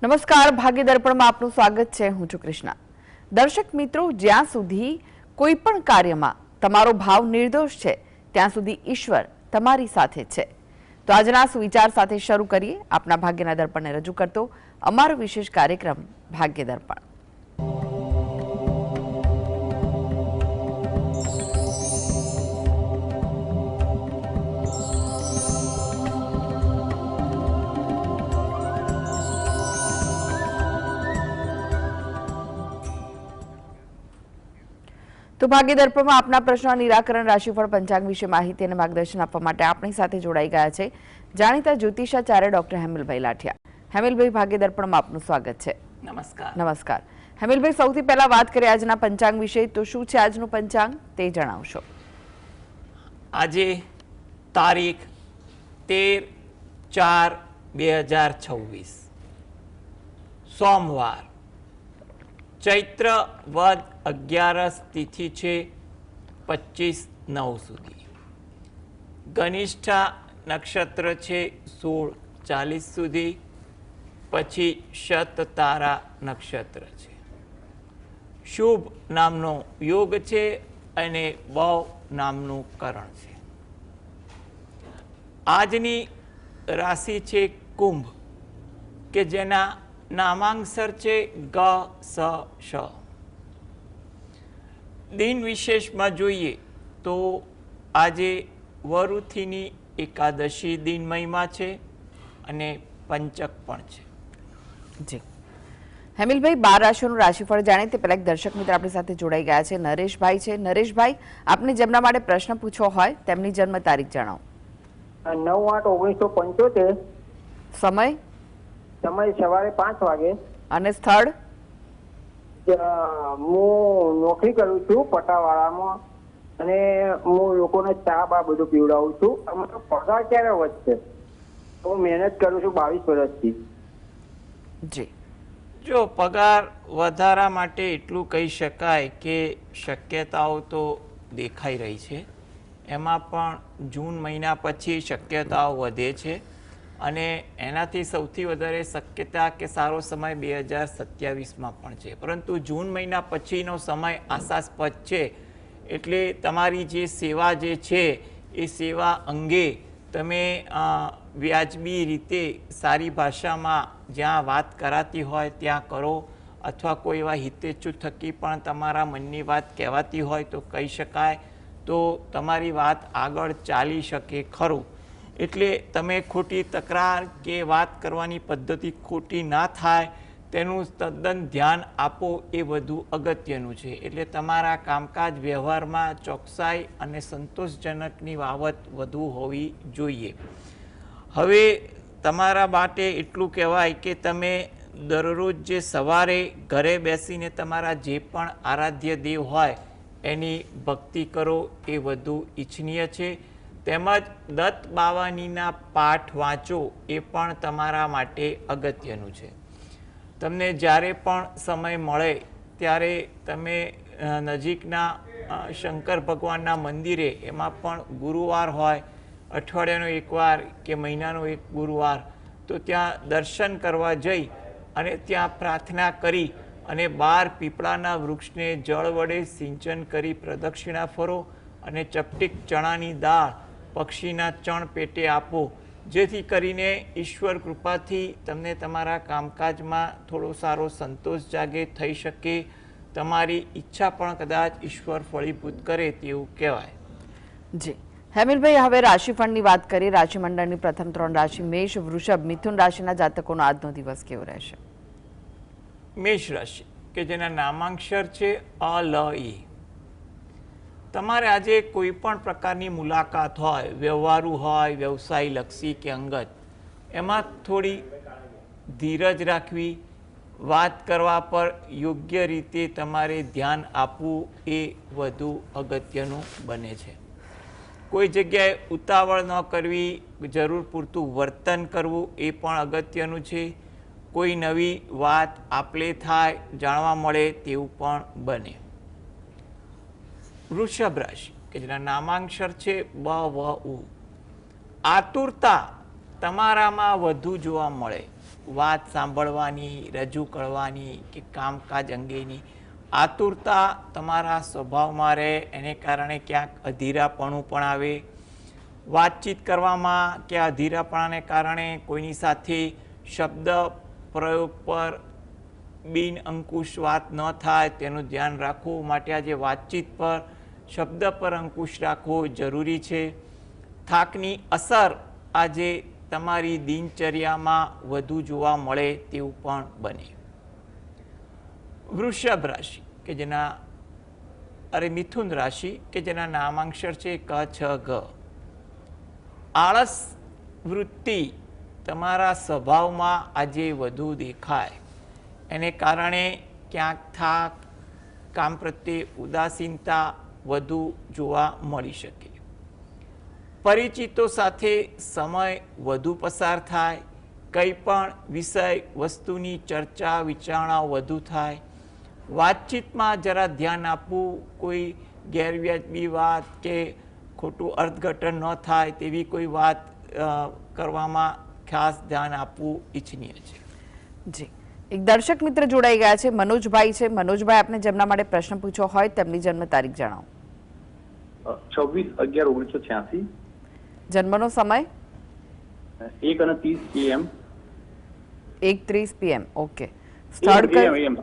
નમસ્કાર, ભાગ્ય દર્પણમાં આપનું સ્વાગત છે. હું છું કૃષ્ણા. દર્શક મિત્રો, જ્યાં સુધી કોઈ પણ કાર્યમાં તમારો ભાવ નિર્દોષ છે ત્યાં સુધી ઈશ્વર તમારી સાથે છે. તો આજના સુવિચાર સાથે શરૂ કરીએ આપના ભાગ્યના દર્પણને રજૂ કરતો અમારો વિશેષ કાર્યક્રમ ભાગ્ય દર્પણ. તો ભાગ્ય દર્પણમાં આપના પ્રશ્નો નિરાકરણ, રાશિફળ, પંચાંગ વિશે માહિતી અને માર્ગદર્શન આપવા માટે આપણી સાથે જોડાઈ ગયા છે જાણીતા જ્યોતિષાચાર્ય ડોક્ટર હેમલભાઈ લાઠિયા. હેમલભાઈ, ભાગ્ય દર્પણમાં આપનું સ્વાગત છે. નમસ્કાર. નમસ્કાર. હેમલભાઈ, સૌથી પહેલા વાત કરીએ આજના પંચાંગ વિશે. તો શું છે આજનું પંચાંગ તે જણાવશો? આજે તારીખ 13/4/2026 સોમવાર, ચૈત્ર વદ 11 તિથિ છે 25/9 સુધી. ગનિષ્ઠા નક્ષત્ર છે 16:40 સુધી, પછી શત તારા નક્ષત્ર છે. શુભ નામનો યોગ છે અને બવ નામનું કરણ છે. આજની રાશિ છે કુંભ, કે જેના નામાંક્ષર છે ગ સ શ. દિન વિશેષમાં જોઈએ તો આજે વરુથીની એકાદશી દિન મહિમા છે અને પંચક પણ છે. જી હેમિલભાઈ, 12 રાશિઓનું રાશિફળ જાણીએ તે પહેલા એક દર્શક મિત્ર આપણી સાથે જોડાઈ ગયા છે. નરેશભાઈ છે. નરેશભાઈ, આપને જેમના માટે પ્રશ્ન પૂછવો હોય તેમની જન્મ તારીખ જણાવો. 9/8/1975. સમય સવારે 5 વાગે. અને સ્થળ? હું નોકરી કરું છું પટાવાળામાં અને હું લોકોને ચા બા બધું પીવડાવું છું. અમારો પગાર ક્યારે વધશે? હું મહેનત કરું છું 22 વર્ષથી. જી, જો પગાર વધારા માટે એટલું કહી શકાય કે શક્યતાઓ તો દેખાઈ રહી છે. એમાં પણ જૂન મહિના પછી શક્યતાઓ વધે છે અને એનાથી સૌથી વધારે શક્યતા કે સારો સમય 2027માં પણ છે. પરંતુ જૂન મહિના પછીનો સમય આશાસ્પદ છે. એટલે તમારી જે સેવા જે છે એ સેવા અંગે તમે વ્યાજબી રીતે સારી ભાષામાં જ્યાં વાત કરાતી હોય ત્યાં કરો, અથવા કોઈ એવા હિતેચ્છુ થકી પણ તમારા મનની વાત કહેવાતી હોય તો કહી શકાય, તો તમારી વાત આગળ ચાલી શકે ખરું. એટલે તમે ખોટી તકરાર કે વાત કરવાની પદ્ધતિ ખોટી ના થાય તેનું તદ્દન ધ્યાન આપો, એ વધુ અગત્યનું છે. એટલે તમારા કામકાજ વ્યવહારમાં ચોકસાઈ અને સંતોષજનકની બાબત વધુ હોવી જોઈએ. હવે તમારા માટે એટલું કહેવાય કે તમે દરરોજ જે સવારે ઘરે બેસીને તમારા જે પણ આરાધ્ય દેવ હોય એની ભક્તિ કરો, એ વધુ ઈચ્છનીય છે. તેમજ દત્ત બાવાનીના પાઠ વાંચો, એ પણ તમારા માટે અગત્યનું છે. તમને જ્યારે પણ સમય મળે ત્યારે તમે નજીકના શંકર ભગવાનના મંદિરે, એમાં પણ ગુરુવાર હોય, અઠવાડિયાનો એકવાર કે મહિનાનો એક ગુરુવાર, તો ત્યાં દર્શન કરવા જઈ અને ત્યાં પ્રાર્થના કરી અને 12 પીપળાના વૃક્ષને જળ વડે સિંચન કરી પ્રદક્ષિણા ફરો અને ચપટીક ચણાની દાળ પક્ષીના ચણ પેટે આપો, જેથી કરીને ઈશ્વર કૃપાથી તમને તમારા કામકાજમાં થોડો સારો સંતોષ જાગે, થઈ શકે. તમારી ઈચ્છા પણ કદાચ ઈશ્વર ફળીભૂત કરે તેવું કહેવાય. જી હેમિલભાઈ, હવે રાશિફળની વાત કરીએ. રાશિમંડળની પ્રથમ 3 રાશિ મેષ, વૃષભ, મિથુન રાશિના જાતકોનો આજનો દિવસ કેવો રહેશે? મેષ રાશિ, કે જેના નામાંક્ષર છે અ લ ઈ. તમારે આજે કોઈ પણ પ્રકારની મુલાકાત હોય, વ્યવહારુ હોય, વ્યવસાય લક્ષી કે અંગત, એમાં થોડી ધીરજ રાખવી, વાત કરવા પર યોગ્ય રીતે તમારે ધ્યાન આપવું, એ વધુ અગત્યનું બને છે. કોઈ જગ્યાએ ઉતાવળ ન કરવી, જરૂર પૂરતું વર્તન કરવું, એ પણ અગત્યનું છે. કોઈ નવી વાત આપલે થાય, જાણવા મળે તેવું પણ બને. વૃષભ રાશિ, કે જેના નામાંક્ષર છે બ વ ઉ. આતુરતા તમારામાં વધુ જોવા મળે. વાત સાંભળવાની, રજૂ કરવાની કે કામકાજ અંગેની આતુરતા તમારા સ્વભાવમાં રહે. એને કારણે ક્યાંક અધીરાપણું પણ આવે. વાતચીત કરવામાં કે અધીરાપણાને કારણે કોઈની સાથે શબ્દ પ્રયોગ પર બિન અંકુશ વાત ન થાય તેનું ધ્યાન રાખવું માટે આજે વાતચીત પર શબ્દ પર અંકુશ રાખવો જરૂરી છે. થાકની અસર આજે તમારી દિનચર્યામાં વધુ જોવા મળે તેવું પણ બને. વૃષભ રાશિ કે મિથુન રાશિ કે જેના નામાંક્ષર છે ક, છ, ગ. આળસ વૃત્તિ તમારા સ્વભાવમાં આજે વધુ દેખાય. એને કારણે ક્યાંક થાક, કામ પ્રત્યે ઉદાસીનતા વધુ જોવા મળી શકે. પરિચિતો સાથે સમય વધુ પસાર થાય. કંઈ પણ વિષય વસ્તુની ચર્ચા વિચારણા વધુ થાય. વાતચીતમાં જરા ધ્યાન આપવું. કોઈ ગેરવ્યાજબી વાત કે ખોટું અર્થઘટન ન થાય તેવી કોઈ વાત કરવામાં ખાસ ધ્યાન આપવું ઈચ્છનીય છે. જી, એક દર્શક મિત્ર જોડાઈ ગયા છે, મનોજભાઈ છે. મનોજભાઈ, આપને જેમના માટે પ્રશ્ન પૂછ્યો હોય તેમની જન્મ તારીખ જણાવો. 26/11/1986. જન્મનો સમય 1:30 PM. 1:30 PM. ઓકે. સ્થળ કયું?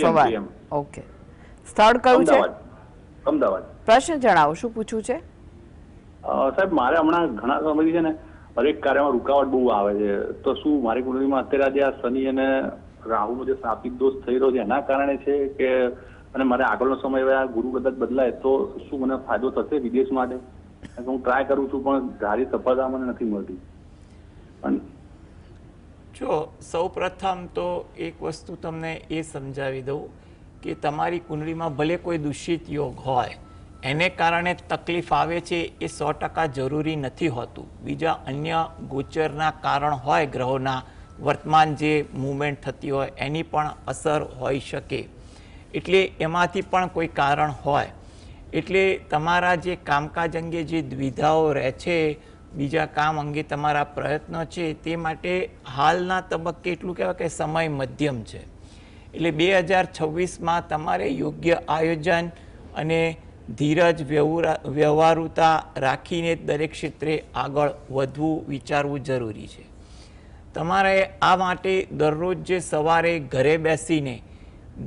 સવારે. ઓકે. સ્થળ કયું છે? અમદાવાદ. પ્રશ્ન જણાવો, શું પૂછવું છે? સાહેબ, મારે હમણાં ઘણા સમયથી છે ને હરેક કાર્યમાં રૂકાવટ બહુ આવે છે. તો શું મારી કુંડળીમાં અત્યારે આજે આ શનિ અને રાહુનો જે સાપિક દોષ થઈ રહ્યો છે એના કારણે છે કે અને મારે આગળનો સમય હવે આ ગુરુ કદાચ બદલાય તો શું મને ફાયદો થશે વિદેશ માટે? હું ટ્રાય કરું છું પણ ધારી સફળતા મને નથી મળતી. જો સૌ પ્રથમ તો એક વસ્તુ તમને એ સમજાવી દઉં કે તમારી કુંડળીમાં ભલે કોઈ દૂષિત યોગ હોય, એને કારણે તકલીફ આવે છે એ 100% જરૂરી નથી હોતું. બીજા અન્ય ગોચરના કારણ હોય, ગ્રહોના વર્તમાન જે મૂવમેન્ટ થતી હોય એની પણ અસર હોઈ શકે. એટલે એમાંથી પણ કોઈ કારણ હોય. એટલે તમારા જે કામકાજ અંગે જે દ્વિધાઓ રહે છે, બીજા કામ અંગે તમારા પ્રયત્નો છે, તે માટે હાલના તબક્કે એટલું કહેવાય કે સમય મધ્યમ છે. એટલે 2026માં તમારે યોગ્ય આયોજન અને ધીરજ, વ્યવહારુતા રાખીને દરેક ક્ષેત્રે આગળ વધવું, વિચારવું જરૂરી છે. તમારે આ માટે દરરોજ જે સવારે ઘરે બેસીને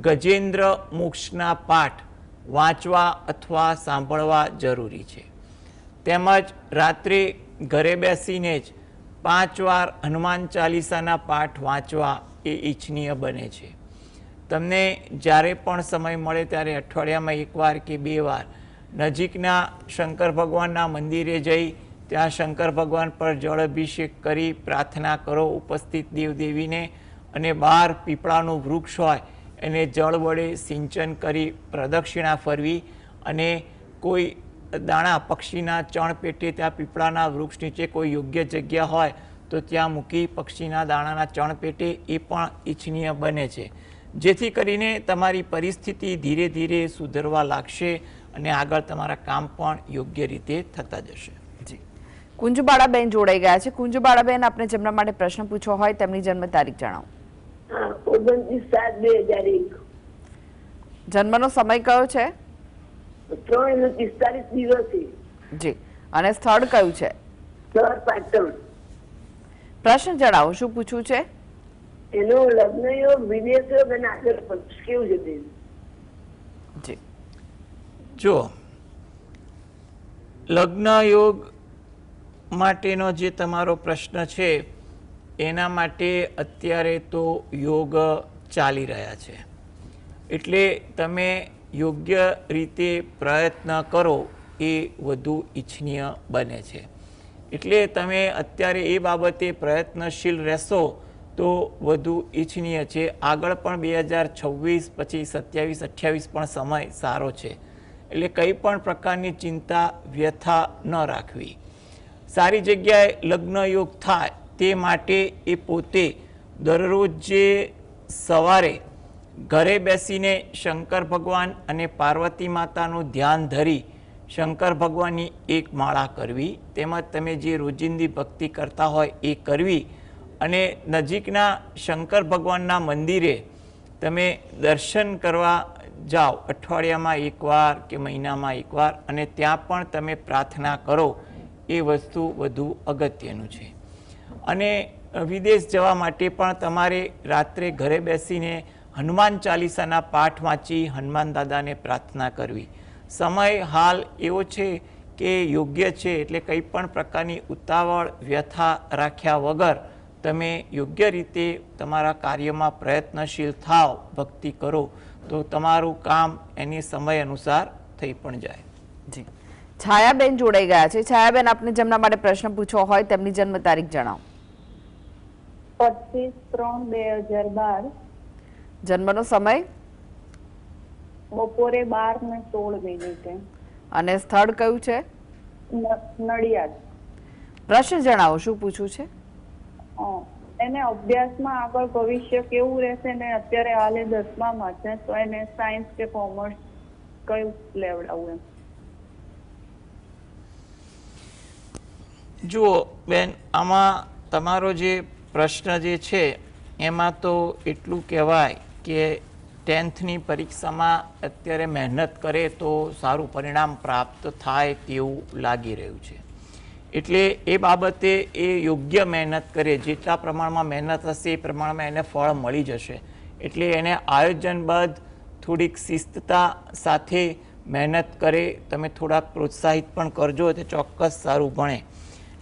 ગજેન્દ્ર મોક્ષના પાઠ વાંચવા અથવા સાંભળવા જરૂરી છે. તેમજ રાત્રે ઘરે બેસીને જ 5 વાર હનુમાન ચાલીસાના પાઠ વાંચવા એ ઈચ્છનીય બને છે. તમને જ્યારે પણ સમય મળે ત્યારે અઠવાડિયામાં 1 વાર કે 2 વાર નજીકના શંકર ભગવાનના મંદિરે જઈ ત્યાં શંકર ભગવાન પર જળ અભિષેક કરી પ્રાર્થના કરો ઉપસ્થિત દેવદેવીને, અને બહાર પીપળાનું વૃક્ષ હોય એને જળ વડે સિંચન કરી પ્રદક્ષિણા ફરવી, અને કોઈ દાણા પક્ષીના ચણ પેટે ત્યાં પીપળાના વૃક્ષ નીચે કોઈ યોગ્ય જગ્યા હોય તો ત્યાં મૂકી પક્ષીના દાણાના ચણ પેટે એ પણ ઈચ્છનીય બને છે. જેથી કરીને તમારી પરિસ્થિતિ ધીરે ધીરે સુધરવા લાગશે અને આગળ તમારા કામ પણ યોગ્ય રીતે થતા જશે. જી, કુંજબાળાબેન જોડાઈ ગયા છે. કુંજબાળાબેન, આપને જેમના માટે પ્રશ્ન પૂછ્યો હોય તેમની જન્મ તારીખ જણાવો. 29/7/2001. જન્મનો સમય કયો છે? 3:45 દિવસે. જી, અને સ્થળ કયું છે? પાટણ. પ્રશ્ન જણાવો, શું પૂછવું છે? એનો લગ્ન યોગ, વિદેશ યોગ અને આગળ કેવું છે તે? જી, જો લગ્ન યોગ માટેનો જે તમારો પ્રશ્ન છે એના માટે અત્યારે તો યોગ ચાલી રહ્યા છે. એટલે તમે યોગ્ય રીતે પ્રયત્ન કરો એ વધુ ઈચ્છનીય બને છે. એટલે તમે અત્યારે એ બાબતે પ્રયત્નશીલ રહેશો તો વધુ ઈચ્છનીય છે. આગળ પણ 2026 પછી 27-28 પણ સમય સારો છે. એટલે કંઈ પણ પ્રકારની ચિંતા, વ્યથા ન રાખવી. સારી જગ્યાએ લગ્ન યોગ થાય તે માટે એ પોતે દરરોજ જે સવારે ઘરે બેસીને શંકર ભગવાન અને પાર્વતી માતાનું ધ્યાન ધરી શંકર ભગવાનની એક માળા કરવી, તેમજ તમે જે રોજિંદી ભક્તિ કરતા હોય એ કરવી, અને નજીકના શંકર ભગવાનના મંદિરે તમે દર્શન કરવા જાઓ અઠવાડિયામાં એકવાર કે મહિનામાં એકવાર, અને ત્યાં પણ તમે પ્રાર્થના કરો, એ વસ્તુ વધુ અગત્યનું છે. અને વિદેશ જવા માટે પણ તમારે રાત્રે ઘરે બેસીને હનુમાન ચાલીસાના પાઠ વાંચી હનુમાન દાદાને પ્રાર્થના કરવી. સમય હાલ એવો છે કે યોગ્ય છે, એટલે કંઈ પણ પ્રકારની ઉતાવળ વ્યથા રાખ્યા વગર તમે યોગ્ય રીતે તમારા કાર્યમાં પ્રયત્નશીલ થાવ, ભક્તિ કરો, તો તમારું કામ એની સમય અનુસાર થઈ પણ જાય. જી, છાયાબેન જોડાઈ ગયા છે. છાયાબેન, આપને જેમના માટે પ્રશ્ન પૂછવો હોય તેમની જન્મ તારીખ જણાવો. 25/3/2012. જન્મનો સમય બપોરે 12:16. અને સ્થળ કયું છે? નડિયાદ. પ્રશ્ન જણાવો, શું પૂછવું છે? એને અભ્યાસમાં આગળ ભવિષ્ય કેવું રહેશે ને અત્યારે હાલે 10માં છે, તો એને સાયન્સ કે કોમર્સ કયું લેવડાવવું એમ? જુઓ બેન, આમાં તમારો જે પ્રશ્ન જે છે એમાં તો એટલું કહેવાય કે 10thની પરીક્ષામાં અત્યારે મહેનત કરે તો સારું પરિણામ પ્રાપ્ત થાય તેવું લાગી રહ્યું છે. એટલે એ બાબતે એ યોગ્ય મહેનત કરે, જેટલા પ્રમાણમાં મહેનત હશે એ પ્રમાણમાં એને ફળ મળી જશે. એટલે એને આયોજનબદ્ધ થોડીક શિસ્તતા સાથે મહેનત કરે, તમે થોડાક પ્રોત્સાહિત પણ કરજો તો ચોક્કસ સારું ભણે.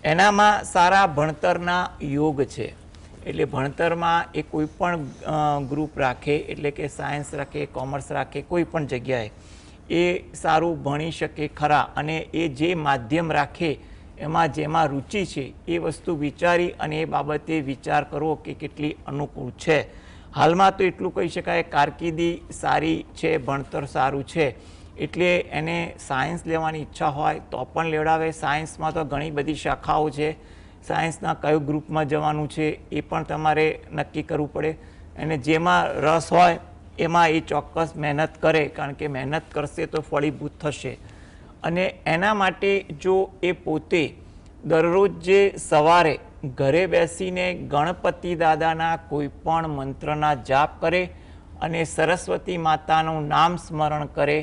એનામાં સારા ભણતરના યોગ છે, એટલે ભણતરમાં એ કોઈ પણ ગ્રુપ રાખે, એટલે કે સાયન્સ રાખે, કોમર્સ રાખે, કોઈ પણ જગ્યાએ એ સારું ભણી શકે ખરા. અને એ જે માધ્યમ રાખે એમાં જેમાં રુચિ છે એ વસ્તુ વિચારી અને એ બાબતે વિચાર કરવો કે કેટલી અનુકૂળ છે. હાલમાં તો એટલું કહી શકાય કારકિર્દી સારી છે, ભણતર સારું છે, એટલે એને સાયન્સ લેવાની ઈચ્છા હોય તો પણ લેવડાવે. સાયન્સમાં તો ઘણી બધી શાખાઓ છે, સાયન્સના કયો ગ્રુપમાં જવાનું છે એ પણ તમારે નક્કી કરવું પડે. અને જેમાં રસ હોય એમાં એ ચોક્કસ મહેનત કરે, કારણ કે મહેનત કરશે તો ફળીભૂત થશે. અને એના માટે જો એ પોતે દરરોજ જે સવારે ઘરે બેસીને ગણપતિ દાદાના કોઈ પણ મંત્રના જાપ કરે અને સરસ્વતી માતાનું નામ સ્મરણ કરે,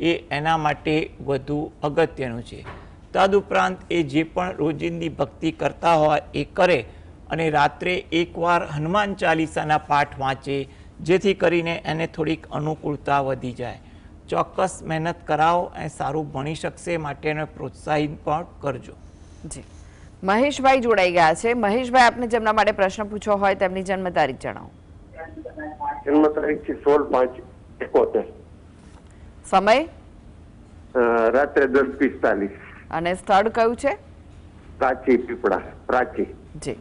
એ એના માટે વધુ અગત્યનું છે. તદુપરાંત એ જે પણ રોજિંદી ભક્તિ કરતા હોય એ કરે, અને રાત્રે એકવાર હનુમાન ચાલીસાના પાઠ વાંચે, જેથી કરીને એને થોડીક અનુકૂળતા વધી જાય. ચોક્કસ મહેનત કરાવો અને સારું ભણી શકશે, માટે એને પ્રોત્સાહિત પણ કરજો. જી, મહેશભાઈ જોડાઈ ગયા છે. મહેશભાઈ, આપને જેમના માટે પ્રશ્ન પૂછવો હોય તેમની જન્મ તારીખ જણાવો. જન્મ તારીખ છે 16/5/71. સમય રાત્રે 10:45. અને સ્થળ કયું છે? પ્રાચી પીપળા. પ્રાચી. જી,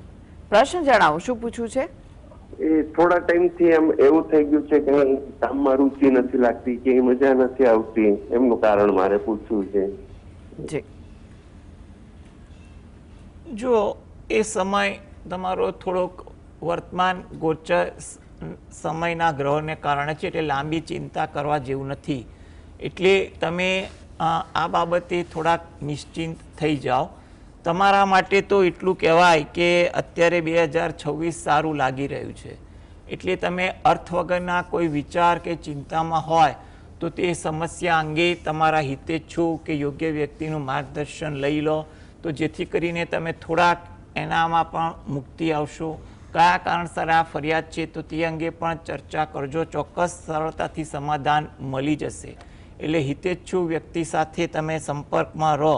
પ્રશ્ન જણાવો, શું પૂછવું છે? એ થોડા ટાઈમથી એમ એવું થઈ ગયું છે કે કામમાં રુચિ નથી લાગતી, કે મજા નથી આવતી, એમનું કારણ મારે પૂછવું છે. જી, જો એ સમય તમારો થોડોક વર્તમાન ગોચર સમયના ગ્રહોને કારણે છે, એટલે લાંબી ચિંતા કરવા જેવું નથી. એટલે તમે આ બાબતે થોડાક નિશ્ચિંત થઈ જાઓ. તમારા માટે તો એટલું કહેવાય કે અત્યારે 2026 સારું લાગી રહ્યું છે. એટલે તમે અર્થ વગરના કોઈ વિચાર કે ચિંતામાં હોય તો તે સમસ્યા અંગે તમારા હિતેચ્છુ કે યોગ્ય વ્યક્તિનું માર્ગદર્શન લઈ લો, તો જેથી કરીને તમે થોડાક એનામાં પણ મુક્તિ આવશો. કયા કારણસર આ ફરિયાદ છે તો તે અંગે પણ ચર્ચા કરજો, ચોક્કસ સરળતાથી સમાધાન મળી જશે. એટલે હિતેચ્છુ વ્યક્તિ સાથે તમે સંપર્કમાં રહો,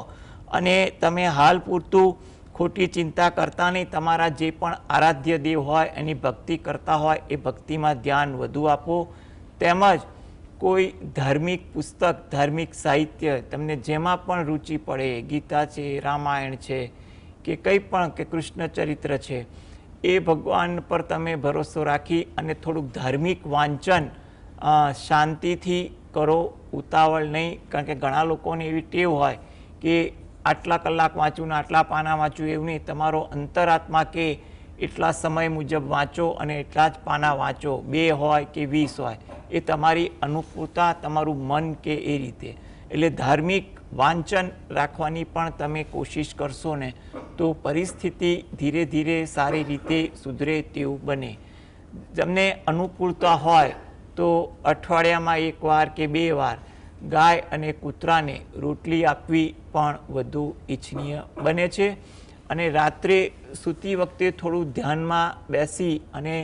અને તમે હાલ પૂરતું ખોટી ચિંતા કરતા નહીં. તમારા જે પણ આરાધ્ય દેવ હોય એની ભક્તિ કરતા હોય એ ભક્તિમાં ધ્યાન વધુ આપો. તેમજ કોઈ ધાર્મિક પુસ્તક, ધાર્મિક સાહિત્ય તમને જેમાં પણ રુચિ પડે, ગીતા છે, રામાયણ છે, કે કંઈ પણ, કે કૃષ્ણ ચરિત્ર છે, એ ભગવાન પર તમે ભરોસો રાખી અને થોડુંક ધાર્મિક વાંચન શાંતિથી કરો, ઉતાવળ નહીં. કારણ કે ઘણા લોકોને એવી ટેવ હોય કે આટલા કલાક વાંચવું ને આટલા પાના વાંચવું, એવું નહીં. તમારો અંતરાત્મા કે એટલા સમય મુજબ વાંચો અને એટલા જ પાના વાંચો, 2 હોય કે 20 હોય, એ તમારી અનુકૂળતા, તમારું મન કે એ રીતે. એટલે ધાર્મિક વાંચન રાખવાની પણ તમે કોશિશ કરશો ને તો પરિસ્થિતિ ધીરે ધીરે સારી રીતે સુધરે તેવું બને. તમને અનુકૂળતા હોય તો અઠવાડિયામાં એકવાર કે 2 વાર ગાય અને કૂતરાને રોટલી આપવી પણ વધુ ઈચ્છનીય બને છે. અને રાત્રે સૂતી વખતે થોડું ધ્યાનમાં બેસી અને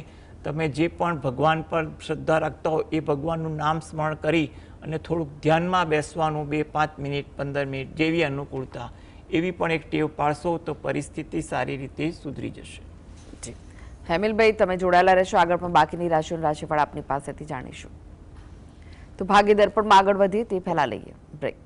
તમે જે પણ ભગવાન પર શ્રદ્ધા રાખતા હો એ ભગવાનનું નામ સ્મરણ કરી અને થોડુંક ધ્યાનમાં બેસવાનું 2-5 મિનિટ 15 મિનિટ જેવી અનુકૂળતા એવી પણ એક ટેવ પાડશો તો પરિસ્થિતિ સારી રીતે સુધરી જશે. જી હેમિલભાઈ, તમે જોડાયેલા રહેશો. આગળ પણ બાકીની રાશિઓનું રાશિફળ આપની પાસેથી જાણીશું. તો ભાગ્ય દર્પણમાં આગળ વધીએ તે પહેલા લઈએ બ્રેક.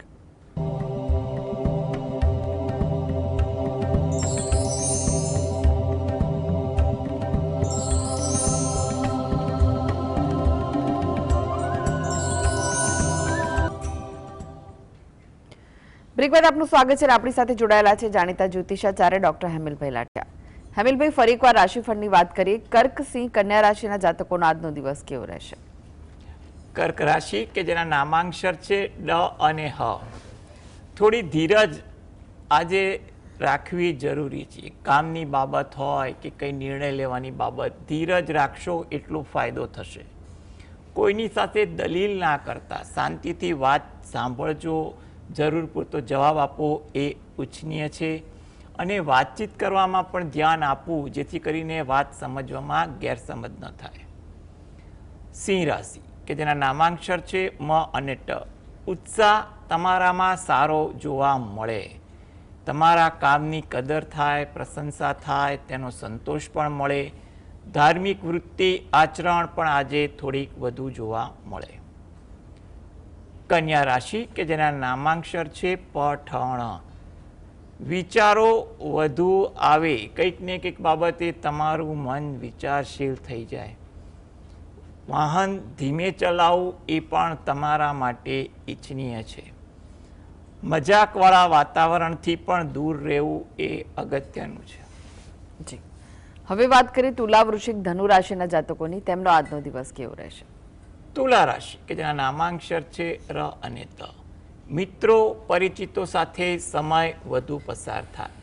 બ્રેક બાદ આપનું સ્વાગત છે. આપણી સાથે જોડાયેલા છે જાણીતા જ્યોતિષાચાર્ય ડોક્ટર હેમિલભાઈ લાઠિયા. હેમિલભાઈ, ફરી એકવાર રાશિફળની વાત કરીએ. કર્ક, સિંહ, કન્યા રાશિના જાતકોનો આજનો દિવસ કેવો રહેશે? કર્ક રાશિ કે જેના નામાંક્ષર છે ડ અને હ, થોડી ધીરજ આજે રાખવી જરૂરી છે. કામની બાબત હોય કે કંઈ નિર્ણય લેવાની બાબત, ધીરજ રાખશો એટલો ફાયદો થશે. કોઈની સાથે દલીલ ના કરતા શાંતિથી વાત સાંભળજો, જરૂર પૂરતો જવાબ આપો એ ઉચ્ચનીય છે. અને વાતચીત કરવામાં પણ ધ્યાન આપવું જેથી કરીને વાત સમજવામાં ગેરસમજ ન થાય. સિંહ રાશિ કે જેના નામાંક્ષર છે મ અને ટ, ઉત્સાહ તમારામાં સારો જોવા મળે. તમારા કામની કદર થાય, પ્રશંસા થાય, તેનો સંતોષ પણ મળે. ધાર્મિક વૃત્તિ આચરણ પણ આજે થોડીક વધુ જોવા મળે. કન્યા રાશિ કે જેના નામાંક્ષર છે પઠણ, વિચારો વધુ આવે. કંઈક ને કંઈક બાબતે તમારું મન વિચારશીલ થઈ જાય. વાહન ધીમે ચલાવવું એ પણ તમારા માટે ઈચ્છનીય છે. મજાકવાળા વાતાવરણથી પણ દૂર રહેવું એ અગત્યનું છે. જી હવે વાત કરીએ તુલા, વૃશ્ચિક, ધનુ રાશિના જાતકોની. તેમનો આજનો દિવસ કેવો રહેશે? તુલા રાશિ કે જેના નામાંક્ષર છે ર અને ત, મિત્રો પરિચિતો સાથે સમય વધુ પસાર થાય.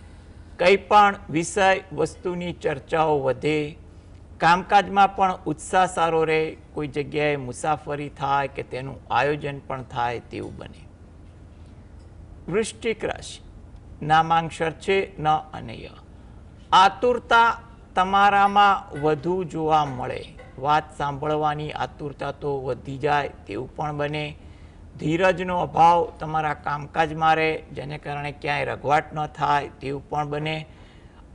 કંઈ પણ વિષય વસ્તુની ચર્ચાઓ વધે. કામકાજમાં પણ ઉત્સાહ સારો રહે. કોઈ જગ્યાએ મુસાફરી થાય કે તેનું આયોજન પણ થાય તેવું બને. વૃશ્ચિક રાશિ, નામાંક્ષર છે ન અને ય, આતુરતા તમારામાં વધુ જોવા મળે. વાત સાંભળવાની આતુરતા તો વધી જાય તેવું પણ બને. ધીરજનો અભાવ તમારા કામકાજમાં રહે જેને કારણે ક્યાંય રઘવાટ ન થાય તેવું પણ બને.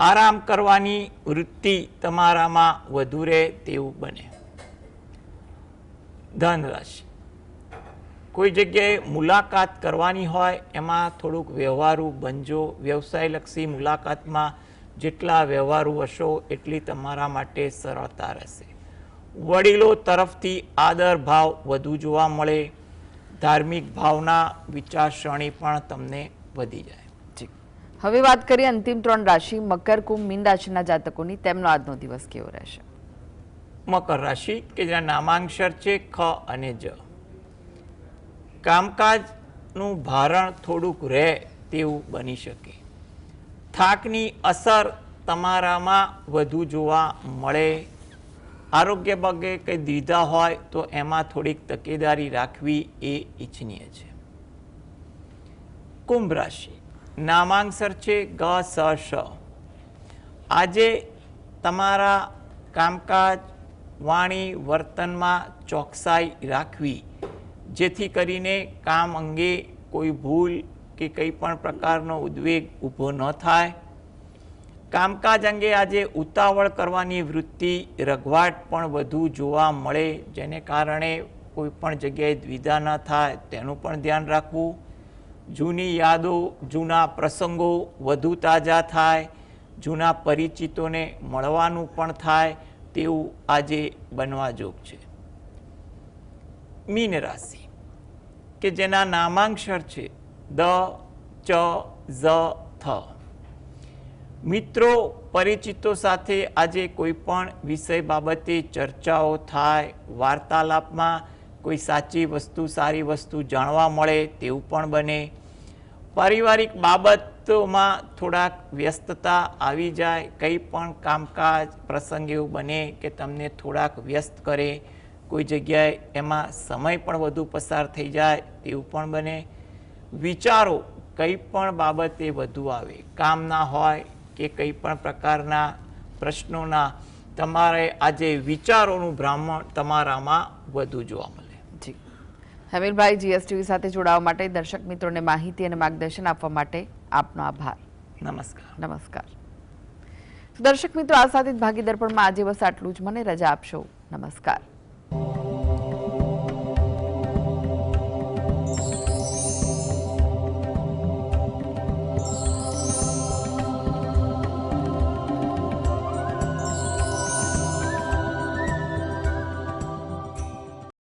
આરામ કરવાની વૃત્તિ તમારામાં વધુ રહે તેવું બને. ધન રાશિ, કોઈ જગ્યાએ મુલાકાત કરવાની હોય એમાં થોડુંક વ્યવહારુ બનજો. વ્યવસાયલક્ષી મુલાકાતમાં જેટલા વ્યવહારુ હશો એટલી તમારા માટે સરળતા રહેશે. વડીલો તરફથી આદર ભાવ વધુ જોવા મળે. ધાર્મિક ભાવના, વિચારસરણી પણ તમને વધી જાય. હવે વાત કરીએ અંતિમ 3 રાશિ મકર, કુંભ, મીન રાશિના જાતકોની. તેમનો આજનો દિવસ કેવો રહેશે? મકર રાશિ કે જેના નામાંક્ષર છે ખ અને જ, કામકાજનું ભારણ થોડુંક રહે તેવું બની શકે. થાકની અસર તમારામાં વધુ જોવા મળે. આરોગ્ય બગે કંઈ દ્વિધા હોય તો એમાં થોડીક તકેદારી રાખવી એ ઈચ્છનીય છે. કુંભ રાશિ, નામાંક્ષર છે ગ સ શ, આજે તમારા કામકાજ, વાણી, વર્તનમાં ચોકસાઈ રાખવી જેથી કરીને કામ અંગે કોઈ ભૂલ કે કંઈ પણ પ્રકારનો ઉદ્વેગ ઊભો ન થાય. કામકાજ અંગે આજે ઉતાવળ કરવાની વૃત્તિ, રઘવાટ પણ વધુ જોવા મળે જેને કારણે કોઈ પણ જગ્યાએ દ્વિધા ન થાય તેનું પણ ધ્યાન રાખવું. જૂની યાદો, જૂના પ્રસંગો વધુ તાજા થાય. જૂના પરિચિતોને મળવાનું પણ થાય તેવું આજે બનવા જોગ છે. મીન રાશિ કે જેના નામાંક્ષર છે દ, ચ, ઝ, થ, મિત્રો પરિચિતો સાથે આજે કોઈ પણ વિષય બાબતે ચર્ચાઓ થાય. વાર્તાલાપમાં કોઈ સાચી વસ્તુ, સારી વસ્તુ જાણવા મળે તેવું પણ બને. પારિવારિક બાબતોમાં થોડાક વ્યસ્તતા આવી જાય, કંઈ પણ કામકાજ પ્રસંગ એવું બને કે તમને થોડાક વ્યસ્ત કરે, કોઈ જગ્યાએ એમાં સમય પણ વધુ પસાર થઈ જાય તેવું પણ બને. વિચારો કંઈ પણ બાબતે વધુ આવે, કામના હોય કે કંઈ પણ પ્રકારના પ્રશ્નોના, તમારે આજે વિચારોનું બ્રાહ્મણ તમારામાં વધુ જોવા મળે. જી હમીરભાઈ, જીએસટીવી સાથે જોડાવા માટે, દર્શક મિત્રોને માહિતી અને માર્ગદર્શન આપવા માટે આપનો આભાર. નમસ્કાર. નમસ્કાર. દર્શક મિત્રો, આ સાથે જ ભાગીદાર પણ આજે બસ આટલું જ. મને રજા આપશો. નમસ્કાર.